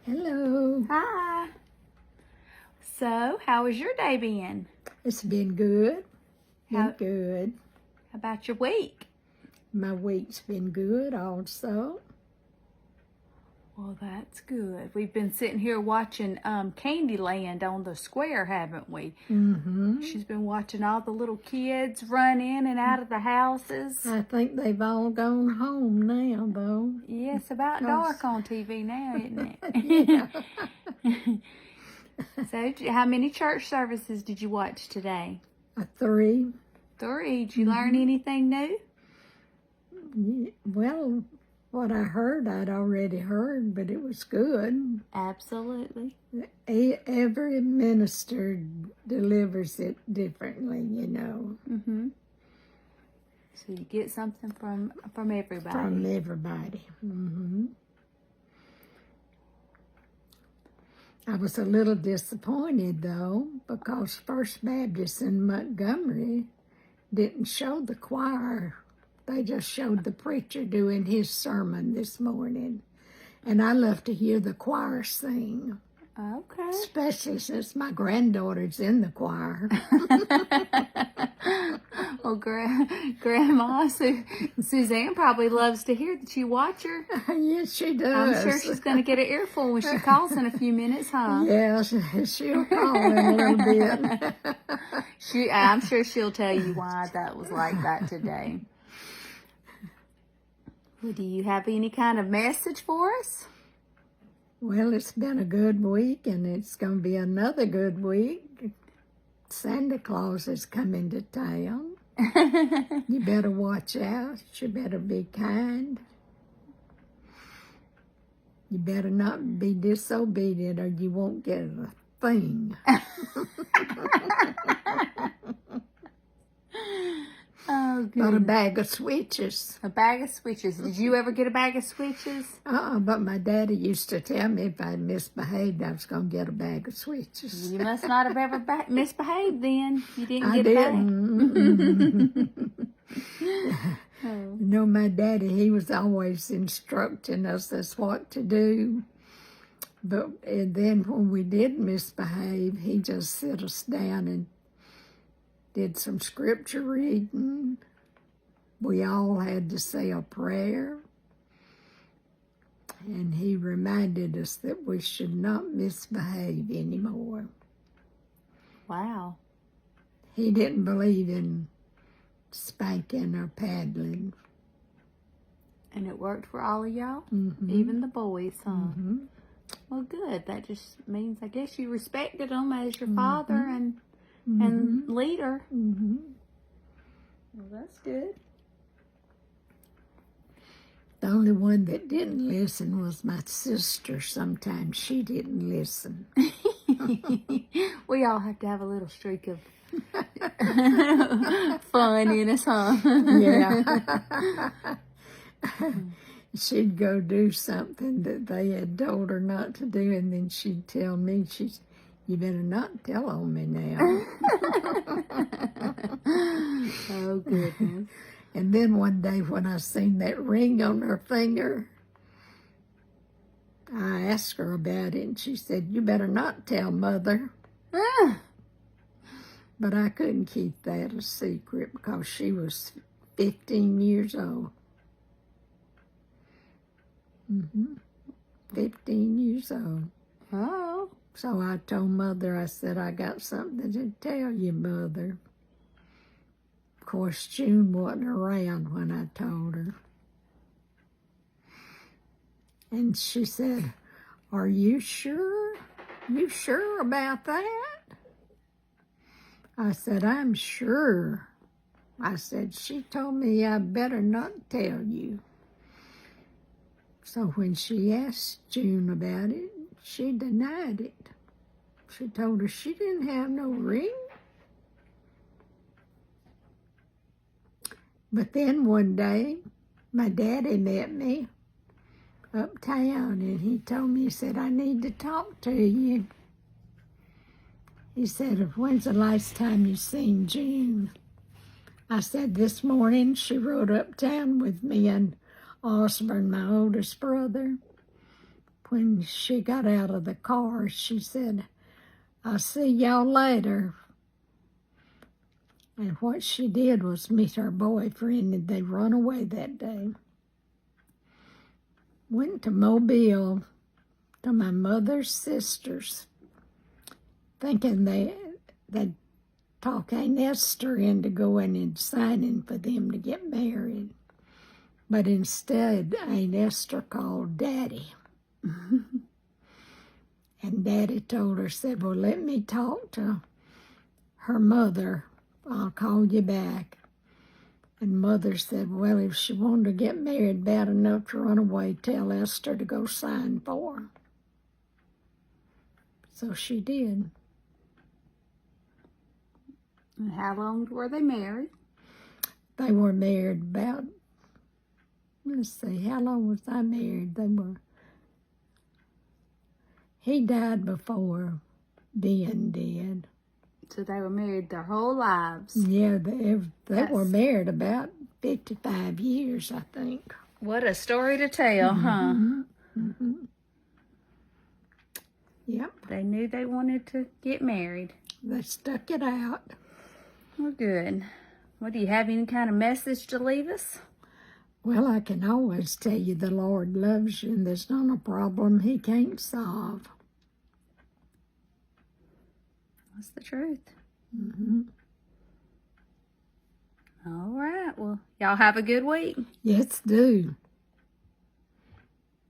Hello. Hi. So, how has your day been? It's been good. How Good. about your week? My week's been good also. Well, that's good. We've been sitting here watching Candyland on the square, haven't we? Mm-hmm. She's been watching all the little kids run in and out of the houses. I think they've all gone home now, though. Yeah, it's about dark on TV now, isn't Yeah. it? So, how many church services did you watch today? 3. 3. Did you learn anything new? Well, what I heard, I'd already heard, but it was good. Absolutely. Every minister delivers it differently, Mm-hmm. So you get something from everybody. From everybody. Mm-hmm. I was a little disappointed, though, because First Baptist in Montgomery didn't show the choir. They just showed the preacher doing his sermon this morning. And I love to hear the choir sing. Okay. Especially since my granddaughter's in the choir. Well, Grandma Suzanne probably loves to hear that you watch her. Yes, she does. I'm sure she's going to get an earful when she calls in a few minutes, huh? Yeah, she'll call in a little bit. I'm sure she'll tell you why that was like that today. Well, do you have any kind of message for us? Well, it's been a good week, and it's going to be another good week. Santa Claus is coming to town. You better watch out. You better be kind. You better not be disobedient, or you won't get a thing. Oh, good. Got a bag of switches. A bag of switches. Did you ever get a bag of switches? But my daddy used to tell me if I misbehaved, I was going to get a bag of switches. You must not have ever misbehaved then. You didn't I get a bag. didn't. Oh. You know, my daddy, he was always instructing us as what to do. And then when we did misbehave, he just sit us down and did some scripture reading. We all had to say a prayer. And he reminded us that we should not misbehave anymore. Wow. He didn't believe in spanking or paddling. And it worked for all of y'all? Mm-hmm. Even the boys, huh? Mm-hmm. Well, good. That just means, I guess, you respected them as your Mm-hmm. father and leader. Mm-hmm. Well, that's good. The only one that didn't listen was my sister. Sometimes she didn't listen. We all have to have a little streak of fun in us, huh? Yeah. She'd go do something that they had told her not to do, and then she'd tell me, you better not tell on me now. Oh, goodness. And then one day when I seen that ring on her finger, I asked her about it, and she said, you better not tell Mother. But I couldn't keep that a secret because she was 15 years old. 15 years old. Oh. So I told Mother, I said, I got something to tell you, Mother. Of course, June wasn't around when I told her. And she said, are you sure? You sure about that? I said, I'm sure. I said, she told me I better not tell you. So when she asked June about it, she denied it. She told her she didn't have no ring. But then one day, my daddy met me uptown, and he told me, he said, I need to talk to you. He said, when's the last time you seen June? I said, this morning. She rode uptown with me and Osborne, my oldest brother. when she got out of the car, she said, "I'll see y'all later." And what she did was meet her boyfriend, and they run away that day. Went to Mobile to my mother's sisters, thinking they'd talk Aunt Esther into going and signing for them to get married. But instead, Aunt Esther called Daddy. And Daddy told her, said, "Well, let me talk to her mother. I'll call you back." And Mother said, "Well, if she wanted to get married bad enough to run away, tell Esther to go sign for her." So she did. And how long were they married? They were married about, let's see, how long was I married? He died before Ben did. So they were married their whole lives. Yeah, they were married about 55 years, I think. What a story to tell, huh? Mm-hmm. Yep. They knew they wanted to get married. They stuck it out. Well, good. Well, do you have any kind of message to leave us? Well, I can always tell you the Lord loves you and there's not a problem He can't solve. That's the truth. Mm-hmm. All right. Well, y'all have a good week. Yes, do.